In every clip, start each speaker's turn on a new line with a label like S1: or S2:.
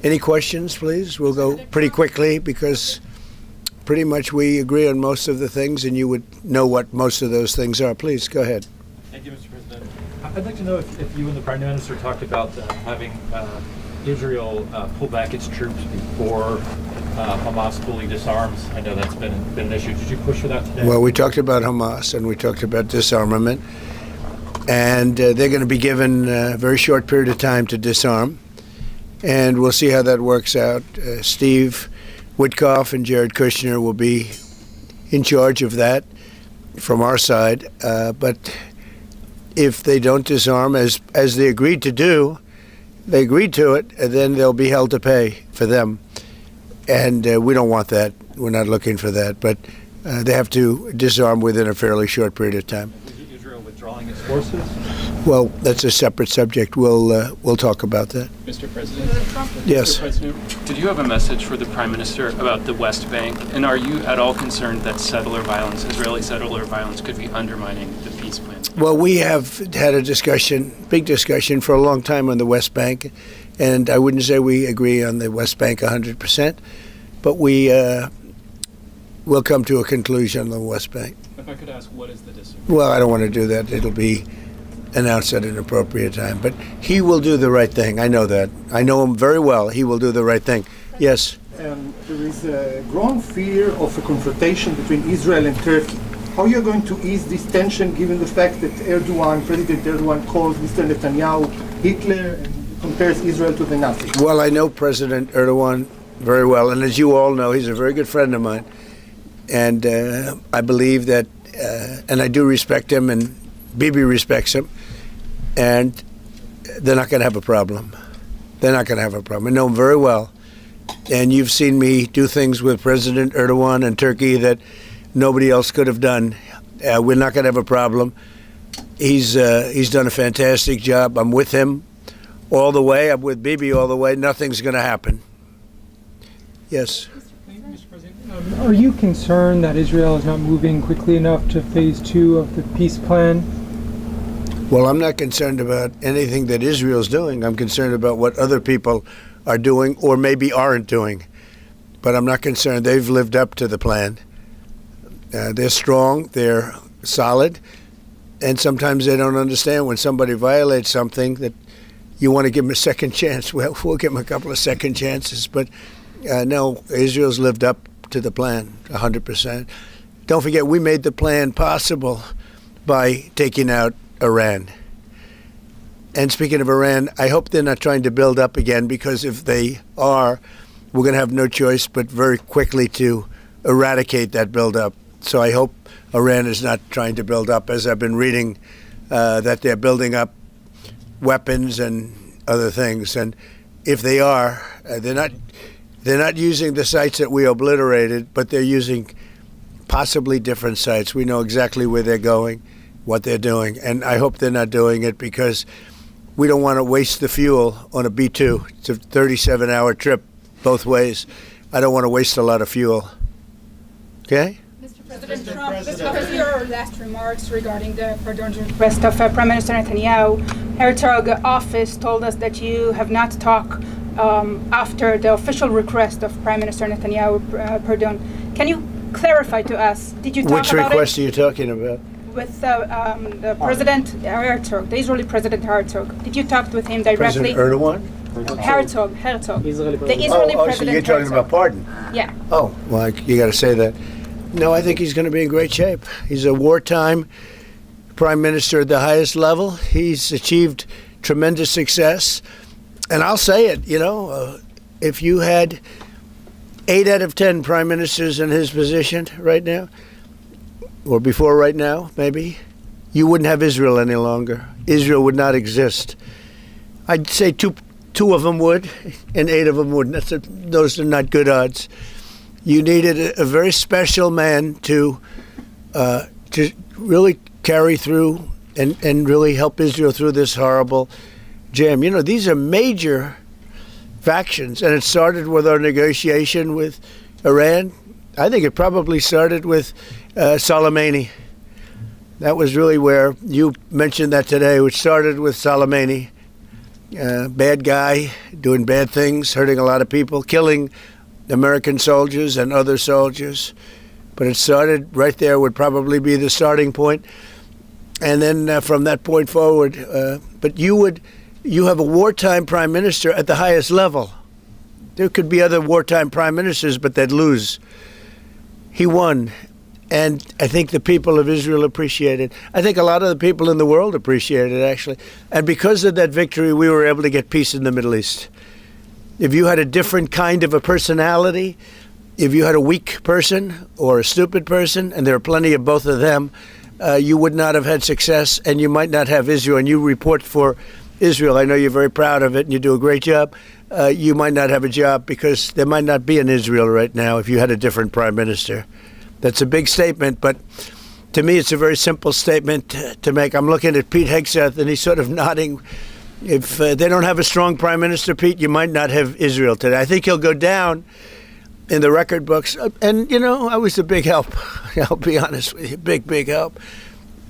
S1: Any questions, please? We'll go pretty quickly because pretty much we agree on most of the things, and you would know what most of those things are. Please, go ahead.
S2: Thank you, Mr. President. I'd like to know if you and the Prime Minister talked about having Israel pull back its troops before Hamas fully disarms. I know that's been an issue. Did you push for that today?
S1: Well, we talked about Hamas and we talked about disarmament, and they're going to be given a very short period of time to disarm, and we'll see how that works out. Steve Witkoff and Jared Kushner will be in charge of that from our side, but if they don't disarm as they agreed to do, they agreed to it, and then they'll be held to pay for them. And we don't want that. We're not looking for that. But they have to disarm within a fairly short period of time.
S2: Is Israel withdrawing its forces?
S1: Well, that's a separate subject. We'll talk about that.
S3: Mr. President?
S1: Yes.
S3: Mr. President, did you have a message for the Prime Minister about the West Bank? And are you at all concerned that settler violence, Israeli settler violence, could be undermining the peace plan?
S1: Well, we have had a discussion, big discussion, for a long time on the West Bank. And I wouldn't say we agree on the West Bank 100%, but we will come to a conclusion on the West Bank.
S3: If I could ask, what is the disagreement?
S1: Well, I don't want to do that. It'll be announced at an appropriate time. But he will do the right thing. I know that. I know him very well. He will do the right thing. Yes?
S4: There is a growing fear of a confrontation between Israel and Turkey. How are you going to ease this tension given the fact that President Erdogan calls Mr. Netanyahu Hitler and compares Israel to the Nazis?
S1: Well, I know President Erdogan very well, and as you all know, he's a very good friend of mine. And I believe that, and I do respect him, and Bibi respects him, and they're not going to have a problem. They're not going to have a problem. I know him very well. And you've seen me do things with President Erdogan and Turkey that nobody else could have done. We're not going to have a problem. He's done a fantastic job. I'm with him all the way. I'm with Bibi all the way. Nothing's going to happen. Yes.
S5: Mr. President, are you concerned that Israel is not moving quickly enough to phase 2 of the peace plan?
S1: Well, I'm not concerned about anything that Israel's doing. I'm concerned about what other people are doing or maybe aren't doing. But I'm not concerned. They've lived up to the plan. They're strong. They're solid. And sometimes they don't understand when somebody violates something that you want to give them a second chance. Well, we'll give them a couple of second chances. But no, Israel's lived up to the plan 100%. Don't forget, we made the plan possible by taking out Iran. And speaking of Iran, I hope they're not trying to build up again, because if they are, we're going to have no choice but very quickly to eradicate that buildup. So I hope Iran is not trying to build up, as I've been reading that they're building up weapons and other things. And if they are, they're not using the sites that we obliterated, but they're using possibly different sites. We know exactly where they're going, what they're doing, and I hope they're not doing it because we don't want to waste the fuel on a B-2. It's a 37-hour trip both ways. I don't want to waste a lot of fuel. Okay?
S6: President Trump, because your last remarks regarding the pardon request of Prime Minister Netanyahu, Herzog office told us that you have not talked after the official request of Prime Minister Netanyahu pardon. Can you clarify to us? Did you talk
S1: Which
S6: about
S1: request
S6: it
S1: are you talking about?
S6: with the President Herzog, the Israeli President Herzog? Did you talk with him directly?
S1: President Erdogan?
S6: Herzog. The Israeli President.
S1: So you're talking
S6: Herzog.
S1: about pardon?
S6: Yeah.
S1: Oh, well, you got to say that. No, I think he's going to be in great shape. He's a wartime prime minister at the highest level. He's achieved tremendous success. And I'll say it, if you had 8 out of 10 prime ministers in his position right now, or before right now, maybe, you wouldn't have Israel any longer. Israel would not exist. I'd say two of them would, and 8 of them wouldn't. Those are not good odds. You needed a very special man to really carry through and really help Israel through this horrible jam. These are major factions, and it started with our negotiation with Iran. I think it probably started with Soleimani. That was really where you mentioned that today, which started with Soleimani. bad guy, doing bad things, hurting a lot of people, killing American soldiers and other soldiers. But it started right there, would probably be the starting point. And then from that point forward, but you have a wartime prime minister at the highest level. There could be other wartime prime ministers, but they'd lose. He won. And I think the people of Israel appreciate it. I think a lot of the people in the world appreciate it, actually. And because of that victory, we were able to get peace in the Middle East. If you had a different kind of a personality, if you had a weak person or a stupid person, and there are plenty of both of them, you would not have had success, and you might not have Israel. And you report for Israel. I know you're very proud of it, and you do a great job. You might not have a job because there might not be an Israel right now if you had a different prime minister. That's a big statement, but to me it's a very simple statement to make. I'm looking at Pete Hegseth, and he's sort of nodding. If they don't have a strong prime minister, Pete, you might not have Israel today. I think he'll go down in the record books. And, you know, I was a big help. I'll be honest with you, big help.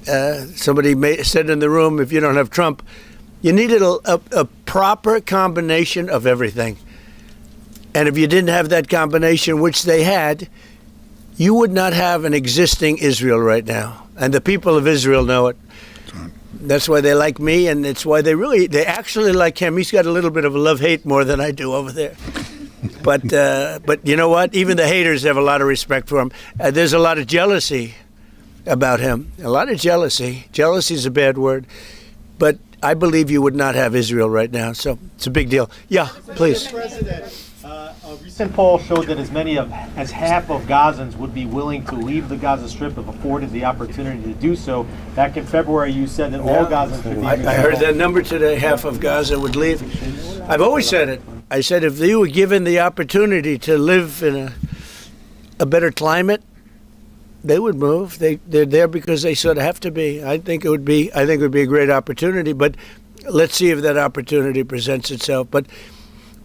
S1: Somebody said in the room, if you don't have Trump, you needed a proper combination of everything. And if you didn't have that combination, which they had, you would not have an existing Israel right now. And the people of Israel know it. That's why they like me, and it's why they actually like him. He's got a little bit of a love-hate more than I do over there. But you know what? Even the haters have a lot of respect for him. There's a lot of jealousy about him. A lot of jealousy. Jealousy is a bad word. But I believe you would not have Israel right now. So it's a big deal. Yeah, please.
S7: Mr. President, a recent poll showed that as half of Gazans would be willing to leave the Gaza Strip if afforded the opportunity to do so. Back in February, you said that all Gazans would leave.
S1: I heard that number today. Half of Gaza would leave. I've always said it. I said if they were given the opportunity to live in a better climate, they would move. They're there because they sort of have to be. I think it would be a great opportunity. But let's see if that opportunity presents itself. But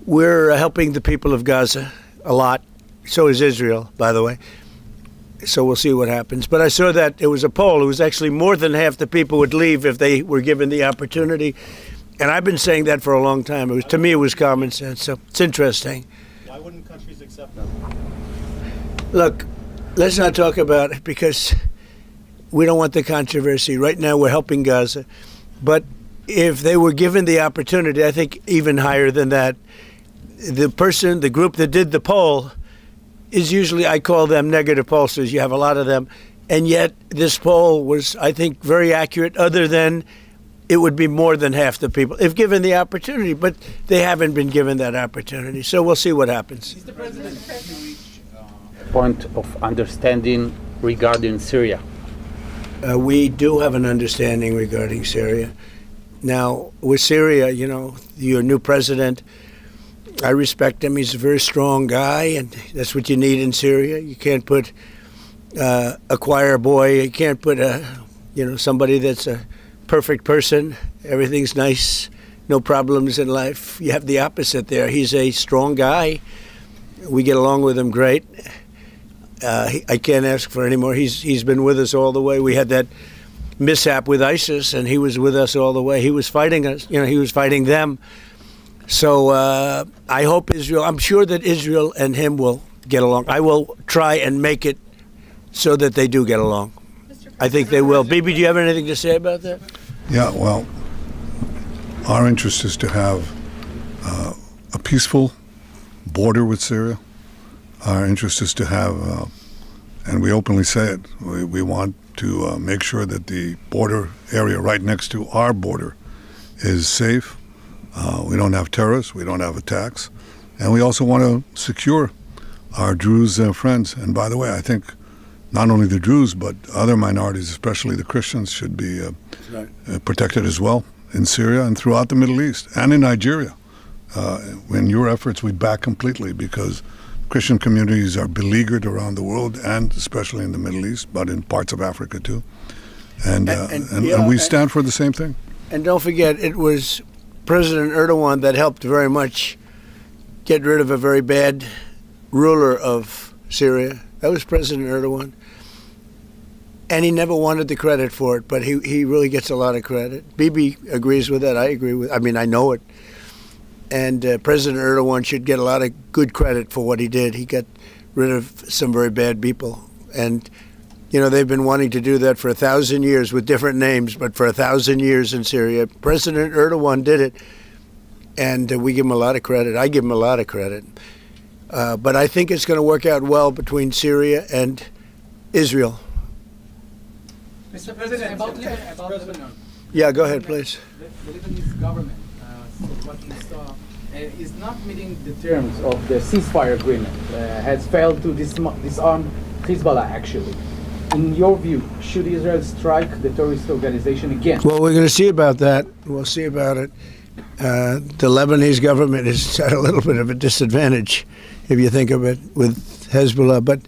S1: we're helping the people of Gaza a lot. So is Israel, by the way. So we'll see what happens. But I saw that it was a poll. It was actually more than half the people would leave if they were given the opportunity. And I've been saying that for a long time. To me, it was common sense. So it's interesting.
S7: Why wouldn't countries accept them?
S1: Look, let's not talk about it because we don't want the controversy. Right now, we're helping Gaza. But if they were given the opportunity, I think even higher than that, the group that did the poll is usually, I call them negative pollsters. You have a lot of them. And yet this poll was, I think, very accurate, other than it would be more than half the people if given the opportunity. But they haven't been given that opportunity. So we'll see what happens.
S7: Mr. President,
S8: point of understanding regarding Syria?
S1: We do have an understanding regarding Syria. Now, with Syria, you know, your new president, I respect him. He's a very strong guy, and that's what you need in Syria. You can't put a choir boy. You can't put somebody that's a perfect person. Everything's nice, no problems in life. You have the opposite there. He's a strong guy. We get along with him great. I can't ask for any more. He's been with us all the way. We had that mishap with ISIS, and he was with us all the way. He was fighting us. You know, he was fighting them. So I hope Israel, I'm sure that Israel and him will get along. I will try and make it so that they do get along. I think they will. Bibi, do you have anything to say about that?
S9: Yeah, well, our interest is to have a peaceful border with Syria. Our interest is to have, and we openly say it, we want to make sure that the border area right next to our border is safe. We don't have terrorists, we don't have attacks, and we also want to secure our Druze friends. And by the way, I think not only the Druze, but other minorities, especially the Christians, should be protected as well in Syria and throughout the Middle East and in Nigeria. In your efforts, we back completely, because Christian communities are beleaguered around the world, and especially in the Middle East, but in parts of Africa too. And we stand for the same thing.
S1: And don't forget, it was President Erdogan that helped very much get rid of a very bad ruler of Syria. That was President Erdogan. And he never wanted the credit for it, but he really gets a lot of credit. Bibi agrees with that. I agree with. I mean, I know it. And President Erdogan should get a lot of good credit for what he did. He got rid of some very bad people, and they've been wanting to do that for 1,000 years with different names, but for 1,000 years in Syria, President Erdogan did it, and we give him a lot of credit. I give him a lot of credit, but I think it's going to work out well between Syria and Israel.
S10: Mr. President, about Lebanon.
S1: Yeah, go ahead, please.
S10: The Lebanese government, so what we saw, is not meeting the terms of the ceasefire agreement, has failed to disarm Hezbollah, actually. In your view, should Israel strike the terrorist organization again?
S1: Well, we're going to see about that. We'll see about it. The Lebanese government is at a little bit of a disadvantage, if you think of it, with Hezbollah. But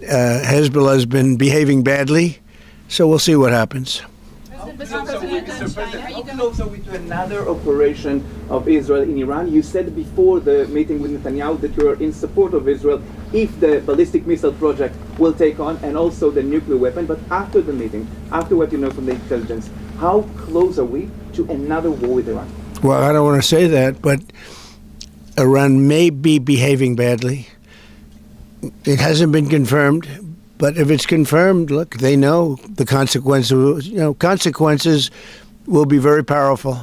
S1: Hezbollah has been behaving badly. So we'll see what happens.
S10: How close are we to another operation of Israel in Iran? You said before the meeting with Netanyahu that you are in support of Israel if the ballistic missile project will take on, and also the nuclear weapon. But after the meeting, after what you know from the intelligence, how close are we to another war with Iran?
S1: Well, I don't want to say that, but Iran may be behaving badly. It hasn't been confirmed. But if it's confirmed, look, they know the consequences. Consequences will be very powerful,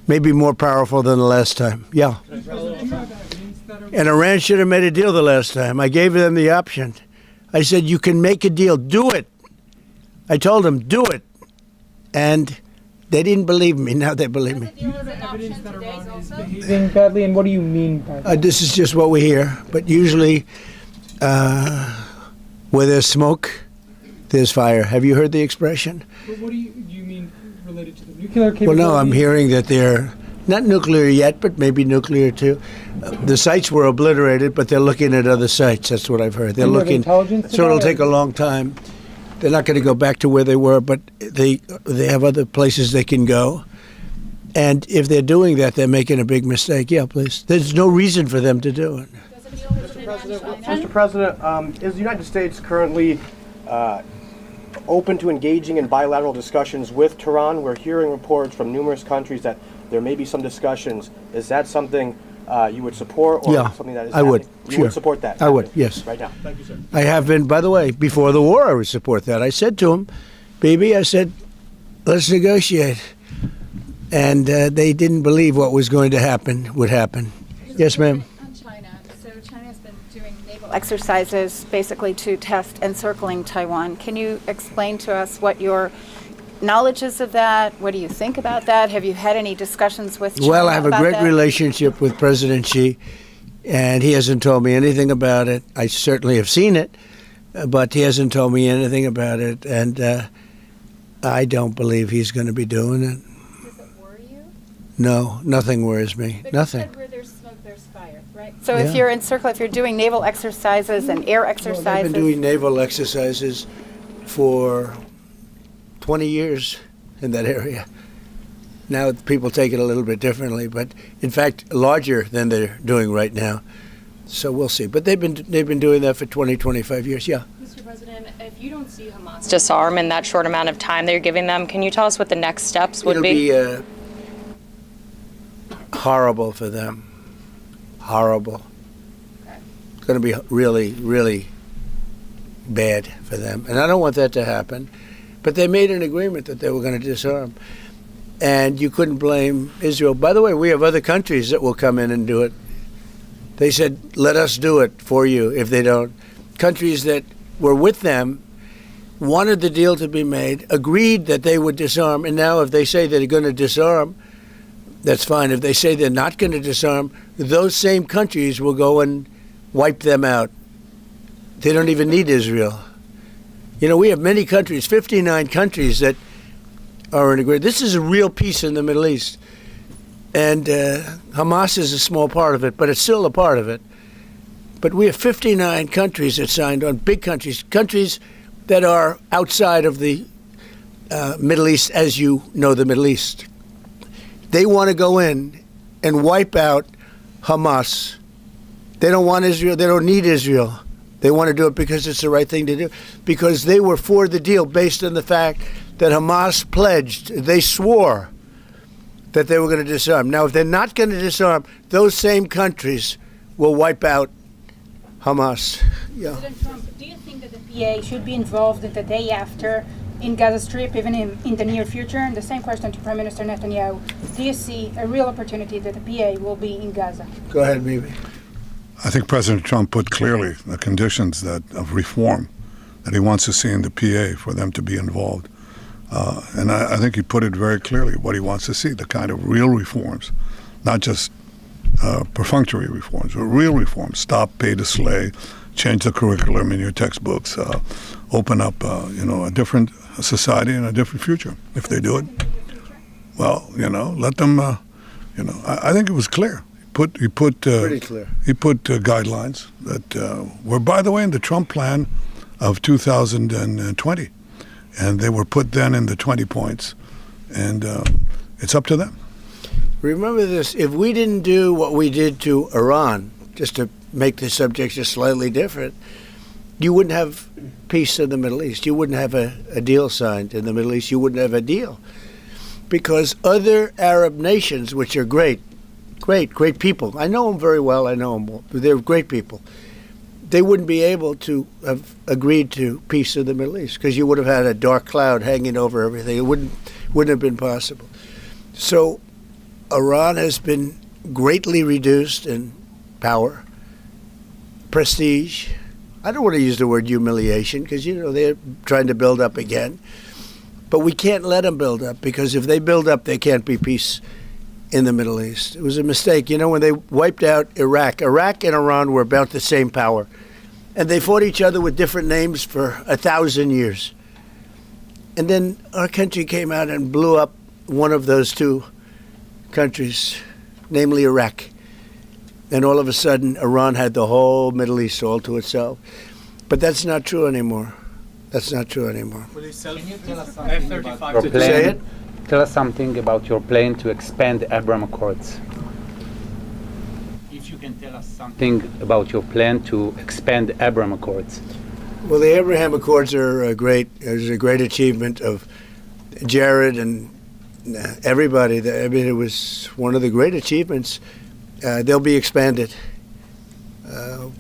S1: maybe more powerful than the last time. Yeah. And Iran should have made a deal the last time. I gave them the option. I said, you can make a deal. Do it. I told them, do it. And they didn't believe me. Now they believe me.
S5: Do you have evidence that Iran is behaving badly? And what do you mean by that?
S1: This is just what we hear. But usually... where there's smoke, there's fire. Have you heard the expression?
S5: But what do you mean related to the nuclear capability?
S1: Well, no, I'm hearing that they're not nuclear yet, but maybe nuclear too. The sites were obliterated, but they're looking at other sites. That's what I've heard. They're looking. So it'll take a long time. They're not going to go back to where they were, but they have other places they can go. And if they're doing that, they're making a big mistake. Yeah, please. There's no reason for them to do it.
S11: Mr. President, is the United States currently open to engaging in bilateral discussions with Tehran? We're hearing reports from numerous countries that there may be some discussions. Is that something you would support, or something that is happening?
S1: I would.
S11: You would support that?
S1: I would, yes.
S11: Right now. Thank you, sir.
S1: I have been, by the way, before the war, I would support that. I said to him, baby, I said, let's negotiate. And they didn't believe what was going to happen would happen. Yes, ma'am.
S12: Exercises basically to test encircling Taiwan. Can you explain to us what your knowledge is of that? What do you think about that? Have you had any discussions with China?
S1: Well, I have a great relationship with President Xi, and he hasn't told me anything about it. I certainly have seen it, but he hasn't told me anything about it, and I don't believe he's going to be doing it.
S12: Does it worry you?
S1: No, nothing worries me.
S12: But
S1: nothing.
S12: You said where there's smoke, there's fire, right? So if you're if you're doing naval exercises and air exercises.
S1: Well, they've been doing naval exercises for 20 years in that area. Now people take it a little bit differently, but in fact larger than they're doing right now. So we'll see. But they've been doing that for 20, 25 years. Yeah.
S13: Mr. President, if you don't see Hamas disarm in that short amount of time that you're giving them, can you tell us what the next steps would be?
S1: It'll be horrible for them. Horrible. It's going to be really, really bad for them. And I don't want that to happen. But they made an agreement that they were going to disarm. And you couldn't blame Israel. By the way, we have other countries that will come in and do it. They said, let us do it for you if they don't. Countries that were with them wanted the deal to be made, agreed that they would disarm. And now if they say they're going to disarm, that's fine. If they say they're not going to disarm, those same countries will go and wipe them out. They don't even need Israel. You know, we have many countries, 59 countries that are in agreement. This is a real peace in the Middle East. And Hamas is a small part of it, but it's still a part of it. But we have 59 countries that signed on, big countries, countries that are outside of the Middle East, as you know the Middle East. They want to go in and wipe out Hamas. They don't want Israel. They don't need Israel. They want to do it because it's the right thing to do, because they were for the deal based on the fact that Hamas pledged, they swore that they were going to disarm. Now, if they're not going to disarm, those same countries will wipe out Hamas. Yeah.
S6: President Trump, do you think that the PA should be involved in the day after in Gaza Strip, even in the near future? And the same question to Prime Minister Netanyahu. Do you see a real opportunity that the PA will be in Gaza?
S1: Go ahead, Mimi.
S9: I think President Trump put clearly the conditions of reform that he wants to see in the PA for them to be involved. And I think he put it very clearly what he wants to see, the kind of real reforms, not just perfunctory reforms, but real reforms. Stop pay to slay, change the curriculum in your textbooks, open up a different society and a different future. If they do it, well, let them, I think it was clear. He put
S1: pretty clear.
S9: He put guidelines that were, by the way, in the Trump plan of 2020, and they were put then in the 20 points, and it's up to them.
S1: Remember this: if we didn't do what we did to Iran, just to make the subject just slightly different, you wouldn't have peace in the Middle East. You wouldn't have a deal signed in the Middle East. You wouldn't have a deal, because other Arab nations, which are great people. I know them very well. I know them. They're great people. They wouldn't be able to have agreed to peace in the Middle East because you would have had a dark cloud hanging over everything. It wouldn't have been possible. So Iran has been greatly reduced in power, prestige. I don't want to use the word humiliation because, they're trying to build up again. But we can't let them build up, because if they build up, there can't be peace in the Middle East. It was a mistake. When they wiped out Iraq and Iran were about the same power. And they fought each other with different names for 1,000 years. And then our country came out and blew up one of those two countries, namely Iraq. And all of a sudden, Iran had the whole Middle East all to itself. But that's not true anymore. That's not true anymore.
S8: Your
S1: Say
S8: plan,
S1: it.
S8: tell us something about your plan to expand the Abraham Accords. If you can tell us something about your plan to expand the Abraham Accords.
S1: Well, the Abraham Accords are a great achievement of Jared and everybody. It was one of the great achievements. They'll be expanded.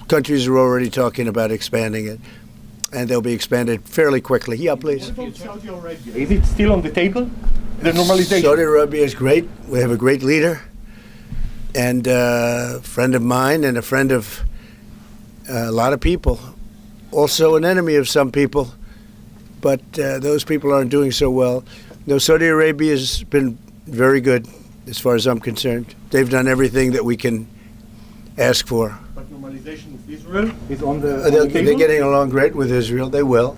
S1: Countries are already talking about expanding it, and they'll be expanded fairly quickly. Yeah, please.
S4: What about Saudi Arabia? Is it still on the table? The normalization?
S1: Saudi Arabia is great. We have a great leader, and a friend of mine and a friend of a lot of people. Also an enemy of some people, but those people aren't doing so well. No, Saudi Arabia has been very good as far as I'm concerned. They've done everything that we can ask for.
S4: But normalization with Israel is on the table?
S1: They're getting along great with Israel. They will.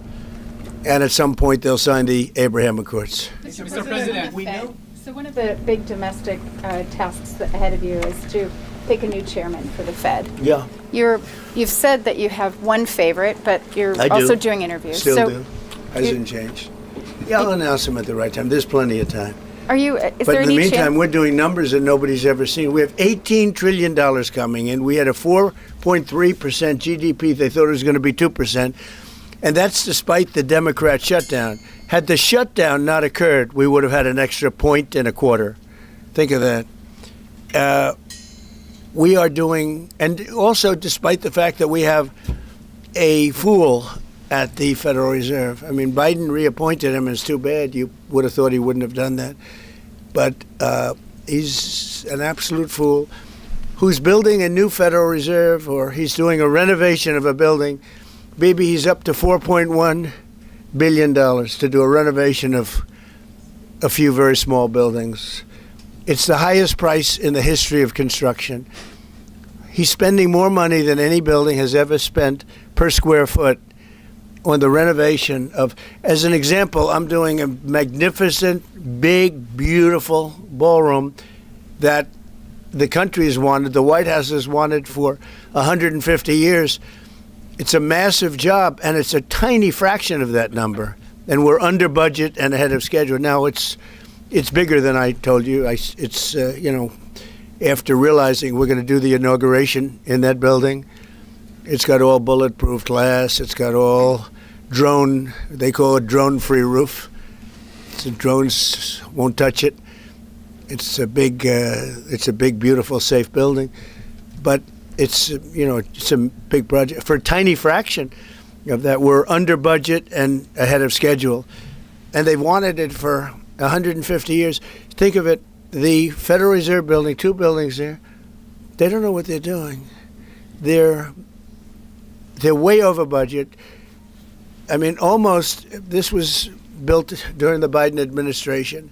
S1: And at some point, they'll sign the Abraham Accords.
S12: Mr. President, we know. So one of the big domestic tasks ahead of you is to pick a new chairman for the Fed.
S1: Yeah.
S12: You've said that you have one favorite, but you're also doing interviews.
S1: Still do. Hasn't changed. Yeah, I'll announce them at the right time. There's plenty of time.
S12: But
S1: in the meantime, we're doing numbers that nobody's ever seen. We have $18 trillion coming in. We had a 4.3% GDP. They thought it was going to be 2%. And that's despite the Democrat shutdown. Had the shutdown not occurred, we would have had an extra 1.25. Think of that. We are doing, and also despite the fact that we have a fool at the Federal Reserve. I mean, Biden reappointed him. It's too bad. You would have thought he wouldn't have done that. But he's an absolute fool who's building a new Federal Reserve, or he's doing a renovation of a building. Maybe he's up to $4.1 billion to do a renovation of a few very small buildings. It's the highest price in the history of construction. He's spending more money than any building has ever spent per square foot on the renovation of, as an example, I'm doing a magnificent, big, beautiful ballroom that the country has wanted, the White House has wanted for 150 years. It's a massive job, and it's a tiny fraction of that number. And we're under budget and ahead of schedule. Now, it's bigger than I told you. After realizing we're going to do the inauguration in that building, It's got all bulletproof glass. It's got all drone, they call it drone-free roof. So drones won't touch it. It's a big, beautiful, safe building. But it's a big project. For a tiny fraction of that, we're under budget and ahead of schedule. And they've wanted it for 150 years. Think of it, the Federal Reserve building, 2 buildings there, they don't know what they're doing. They're way over budget. I mean, this was built during the Biden administration.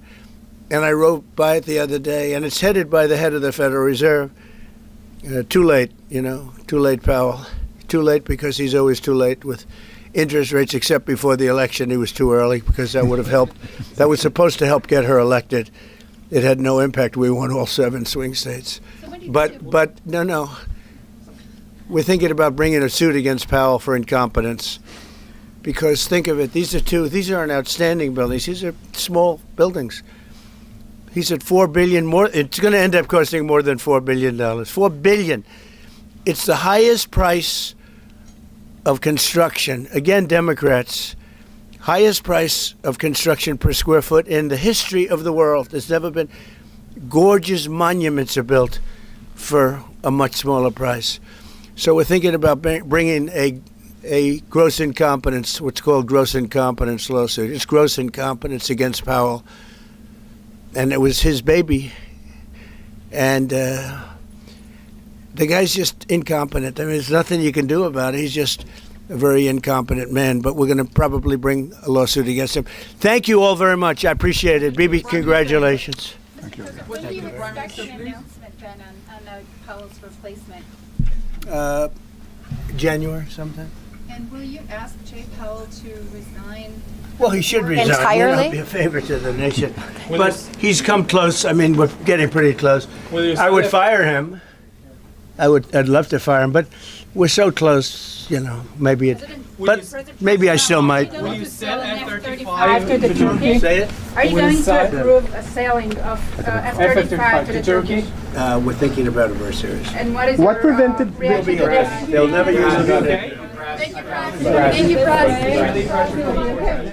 S1: And I rode by it the other day, and it's headed by the head of the Federal Reserve. Too late, too late, Powell. Too late because he's always too late with interest rates, except before the election he was too early because that would have helped. That was supposed to help get her elected. It had no impact. We won all 7 swing states. But no. We're thinking about bringing a suit against Powell for incompetence. Because think of it, these aren't outstanding buildings. These are small buildings. He said $4 billion more. It's going to end up costing more than $4 billion. $4 billion. It's the highest price of construction. Again, Democrats, highest price of construction per square foot in the history of the world. There's never been. Gorgeous monuments are built for a much smaller price. So we're thinking about bringing a gross incompetence, what's called gross incompetence lawsuit. It's gross incompetence against Powell. And it was his baby. And the guy's just incompetent. I mean, there's nothing you can do about it. He's just a very incompetent man. But we're going to probably bring a lawsuit against him. Thank you all very much. I appreciate it. Bibi, congratulations.
S9: Thank you.
S12: When do you expect an announcement then on Powell's replacement?
S1: January sometime.
S12: And will you ask Jay Powell to resign?
S1: Well, he should resign.
S12: Entirely?
S1: Be a favor to the nation. But he's come close. I mean, we're getting pretty close. I would fire him. I'd love to fire him, but we're so close, maybe it. But maybe I still might.
S6: Will you sell F-35 to Turkey?
S1: Say it?
S6: Are you going to approve a selling of F-35 to the Turkey?
S1: We're thinking about it very seriously.
S6: And what is
S4: What
S6: your
S4: prevented-
S6: reaction to this?
S1: They'll never use it.
S6: Thank you, President. Thank you, President.